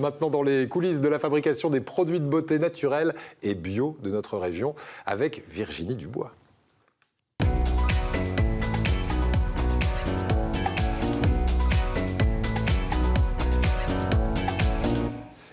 Maintenant dans les coulisses de la fabrication des produits de beauté naturels et bio de notre région avec Virginie Dubois.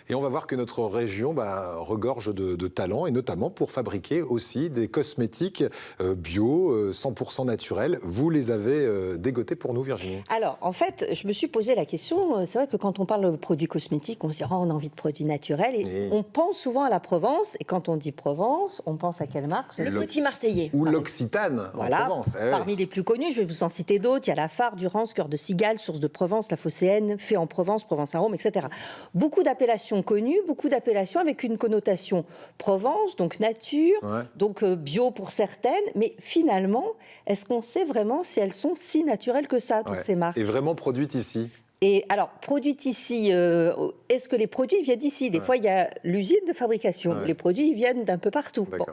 Et on va voir que notre région regorge de talents, et notamment pour fabriquer aussi des cosmétiques bio, 100% naturels. Vous les avez dégotés pour nous, Virginie. Alors, en fait, je me suis posé la question, c'est vrai que quand on parle de produits cosmétiques, on se dit « on a envie de produits naturels » et on pense souvent à la Provence. Et quand on dit Provence, on pense à quelle marque? Le Petit Marseillais. Ou l'Occitane en Provence. Parmi les plus connus, je vais vous en citer d'autres. Il y a la Phare, Durance, Cœur de Cigale, Source de Provence, La Phocéenne, Fait en Provence, Provence Arôme, etc. Beaucoup d'appellations connues, beaucoup d'appellations avec une connotation Provence, donc nature, donc bio pour certaines, mais finalement, est-ce qu'on sait vraiment si elles sont si naturelles que ça, toutes ces marques? Et vraiment produites ici? Et alors, produites ici, est-ce que les produits viennent d'ici? Des fois, il y a l'usine de fabrication. Les produits viennent d'un peu partout. Bon.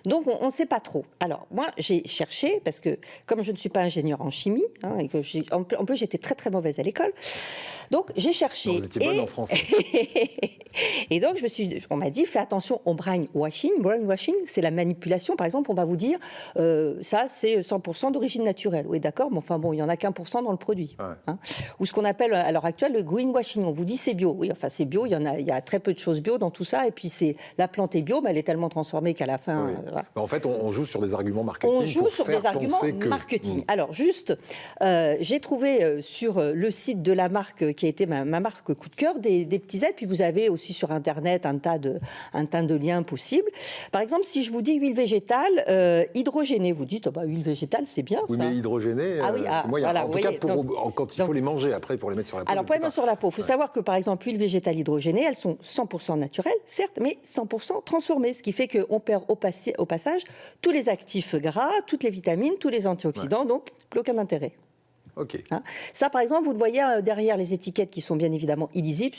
Donc, on ne sait pas trop. Alors, moi, j'ai cherché, parce que comme je ne suis pas ingénieure en chimie, et que en plus, j'étais très, très mauvaise à l'école, donc j'ai cherché. Vous étiez bonne en français. Et donc, on m'a dit, fais attention au brainwashing. Brainwashing, c'est la manipulation. Par exemple, on va vous dire, ça, c'est 100% d'origine naturelle. Oui, d'accord, mais enfin bon, il n'y en a qu'1% dans le produit. Ou ce qu'on appelle à l'heure actuelle le greenwashing. On vous dit c'est bio. Oui, enfin c'est bio, il y a très peu de choses bio dans tout ça. Et puis la plante est bio, mais elle est tellement transformée qu'à la fin... Voilà. En fait, on joue sur des arguments marketing. On joue sur des arguments marketing. Alors juste, j'ai trouvé sur le site de la marque qui a été ma marque coup de cœur des petits aides. Puis vous avez aussi sur Internet un tas de liens possibles. Par exemple, si je vous dis huile végétale hydrogénée, vous dites huile végétale, c'est bien ça. Oui, mais hydrogénée, c'est moyen. Voilà, en tout cas, quand il faut les manger après pour les mettre sur la peau. Alors, pour les mettre sur la peau, il faut savoir que, par exemple, l'huile végétale hydrogénée, elles sont 100% naturelles, certes, mais 100% transformées, ce qui fait qu'on perd au passage tous les actifs gras, toutes les vitamines, tous les antioxydants, donc plus aucun intérêt. Ça, par exemple, vous le voyez derrière les étiquettes qui sont bien évidemment illisibles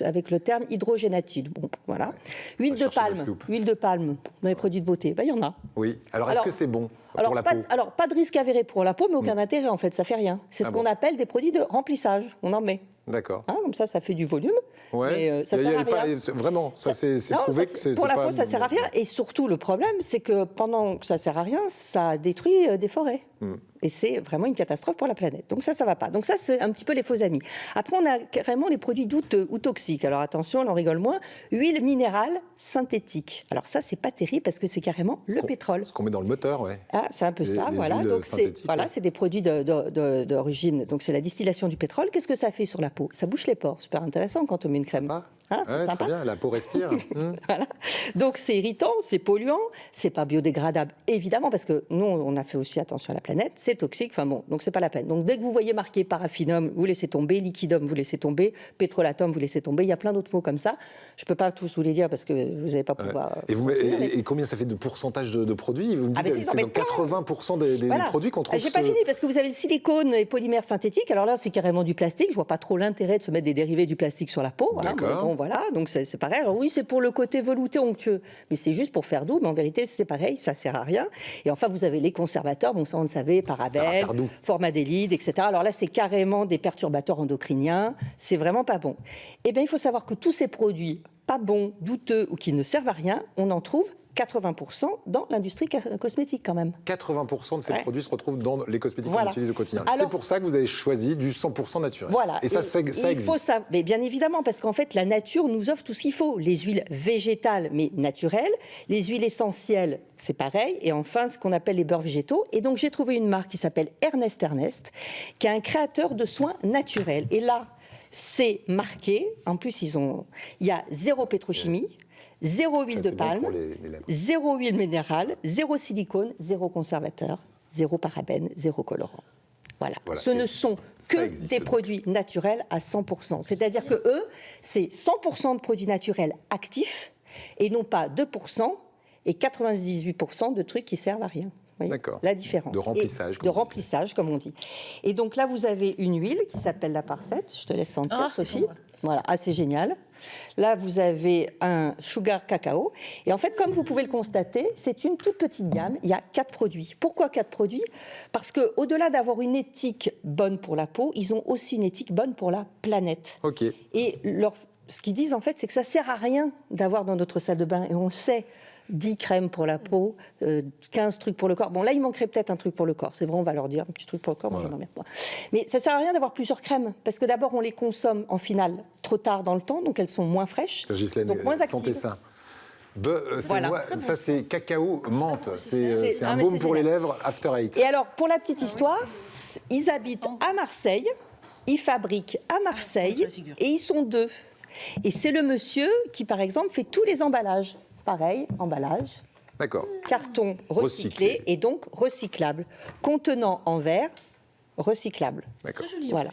avec le terme hydrogénatide. Bon, voilà. Huile de palme dans les produits de beauté, il y en a. Oui. Alors, est-ce que c'est bon pour la peau? Alors, pas de risque avéré pour la peau, mais aucun intérêt en fait, ça fait rien. C'est ce qu'on appelle des produits de remplissage. On en met. D'accord. Comme ça fait du volume. Mais ça sert à rien. Vraiment, ça c'est prouvé que c'est pas... Pour la peau, ça sert à rien. Et surtout, le problème, c'est que pendant que ça sert à rien, ça détruit des forêts. Et c'est vraiment une catastrophe pour la planète. Donc ça va pas. Donc ça, c'est un petit peu les faux amis. Après, on a carrément les produits douteux ou toxiques. Alors attention, on en rigole moins. Huile minérale synthétique. Alors ça, c'est pas terrible parce que c'est carrément le pétrole. Ce qu'on met dans le moteur, c'est un peu ça, voilà. Donc c'est des produits d'origine. Donc c'est la distillation du pétrole. Qu'est-ce que ça fait sur la peau? Ça bouche les pores. Super intéressant quand on met une crème. C'est sympa. Très bien, la peau respire. Voilà. Donc c'est irritant, c'est polluant, c'est pas biodégradable évidemment parce que nous on a fait aussi attention à la planète, c'est toxique, donc c'est pas la peine. Donc dès que vous voyez marqué paraffinum, vous laissez tomber, liquidum, vous laissez tomber, pétrolatum, vous laissez tomber, il y a plein d'autres mots comme ça. Je peux pas tous vous les dire parce que vous n'allez pas pouvoir... Et combien ça fait de pourcentage de produits? Vous me dites que c'est dans 80% des produits qu'on trouve... J'ai pas fini parce que vous avez le silicone et polymères synthétiques, alors là c'est carrément du plastique, je vois pas trop l'intérêt de se mettre des dérivés du plastique sur la peau. Voilà, donc c'est pareil. Alors oui, c'est pour le côté velouté onctueux, mais c'est juste pour faire doux, mais en vérité, c'est pareil, ça sert à rien. Et enfin, vous avez les conservateurs, bon ça on le savait, parabènes, formaldéhyde, etc. Alors là, c'est carrément des perturbateurs endocriniens, c'est vraiment pas bon. Eh bien, il faut savoir que tous ces produits pas bons, douteux ou qui ne servent à rien, on en trouve 80% dans l'industrie cosmétique quand même. 80% de ces produits se retrouvent dans les cosmétiques qu'on utilise au quotidien. C'est pour ça que vous avez choisi du 100% naturel. Voilà. Et ça existe. Mais bien évidemment, parce qu'en fait, la nature nous offre tout ce qu'il faut. Les huiles végétales, mais naturelles. Les huiles essentielles, c'est pareil. Et enfin, ce qu'on appelle les beurres végétaux. Et donc, j'ai trouvé une marque qui s'appelle Ernest, qui est un créateur de soins naturels. Et là, c'est marqué. En plus, il y a zéro pétrochimie. Zéro huile de palme, zéro huile minérale, zéro silicone, zéro conservateur, zéro parabène, zéro colorant. Voilà. Ce ne sont que des produits naturels à 100%. C'est-à-dire que eux, c'est 100% de produits naturels actifs et non pas 2% et 98% de trucs qui servent à rien. D'accord. La différence. De remplissage. De remplissage, comme on dit. Et donc là, vous avez une huile qui s'appelle la Parfaite. Je te laisse sentir, Sophie. Voilà, c'est génial. Là, vous avez un sugar cacao. Et en fait, comme vous pouvez le constater, c'est une toute petite gamme. Il y a 4 produits. Pourquoi 4 produits? Parce qu'au-delà d'avoir une éthique bonne pour la peau, ils ont aussi une éthique bonne pour la planète. OK. Et ce qu'ils disent en fait, c'est que ça sert à rien d'avoir dans notre salle de bain, et on le sait, 10 crèmes pour la peau, 15 trucs pour le corps. Bon, là, il manquerait peut-être un truc pour le corps. C'est vrai, on va leur dire un petit truc pour le corps. Moi, j'en ai marre. Mais ça ne sert à rien d'avoir plusieurs crèmes. Parce que d'abord, on les consomme en finale trop tard dans le temps, donc elles sont moins fraîches. Ghislaine, donc moins actives. sentez ça. Voilà. Ça, c'est cacao menthe. C'est un baume pour les lèvres after 8. Et alors, pour la petite histoire, ils habitent à Marseille, ils fabriquent à Marseille, et ils sont 2. Et c'est le monsieur qui, par exemple, fait tous les emballages. Pareil, emballage, D'accord. carton recyclé et donc recyclable, contenant en verre recyclable. D'accord. Très joli. Voilà.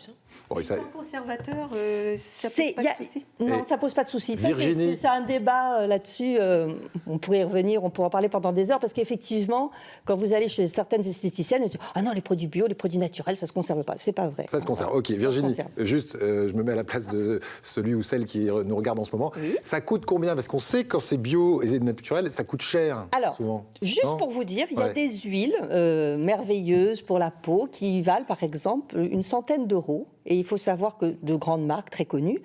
Bon, ça... Sans conservateur, ça pose pas de souci. Non, ça pose pas de souci. Virginie... C'est un débat là-dessus. On pourrait y revenir, on pourrait en parler pendant des heures, parce qu'effectivement, quand vous allez chez certaines esthéticiennes, elles disent « Ah non, les produits bio, les produits naturels, ça se conserve pas ». C'est pas vrai. Ça se conserve. Ok, Virginie, juste, je me mets à la place de celui ou celle qui nous regarde en ce moment. Oui. Ça coûte combien? Parce qu'on sait que quand c'est bio et naturel, ça coûte cher. Alors, souvent. juste pour vous dire, il y a des huiles merveilleuses pour la peau qui valent, par exemple, une centaine d'euros. Et il faut savoir que de grandes marques très connues,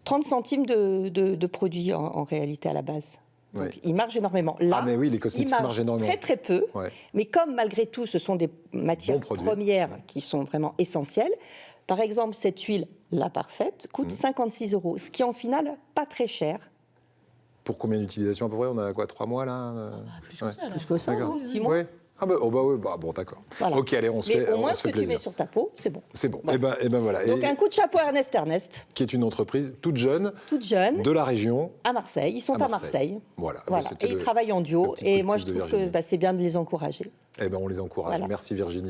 30 centimes de produits en réalité à la base. Donc, ils margent énormément. Là, mais oui, les cosmétiques margent énormément. Très, très peu. Ouais. Mais comme, malgré tout, ce sont des matières premières qui sont vraiment essentielles, par exemple, cette huile, la parfaite, coûte 56 euros, ce qui, en final, pas très cher. Pour combien d'utilisations à peu près? On a quoi, 3 mois, là? Plus que ça, là. Plus que ça, 6 mois. Ouais. Ah bah, oui, bon, d'accord. Voilà. Ok, allez, on se fait plaisir. Mais au moins, ce que tu mets sur ta peau, c'est bon. C'est bon. Voilà. Et ben voilà. Donc, un coup de chapeau à Ernest. Qui est une entreprise toute jeune. De la région. À Marseille. Ils sont à Marseille. Voilà. Et ils travaillent en duo. Et moi, je trouve que c'est bien de les encourager. Eh ben, on les encourage. Voilà. Merci Virginie.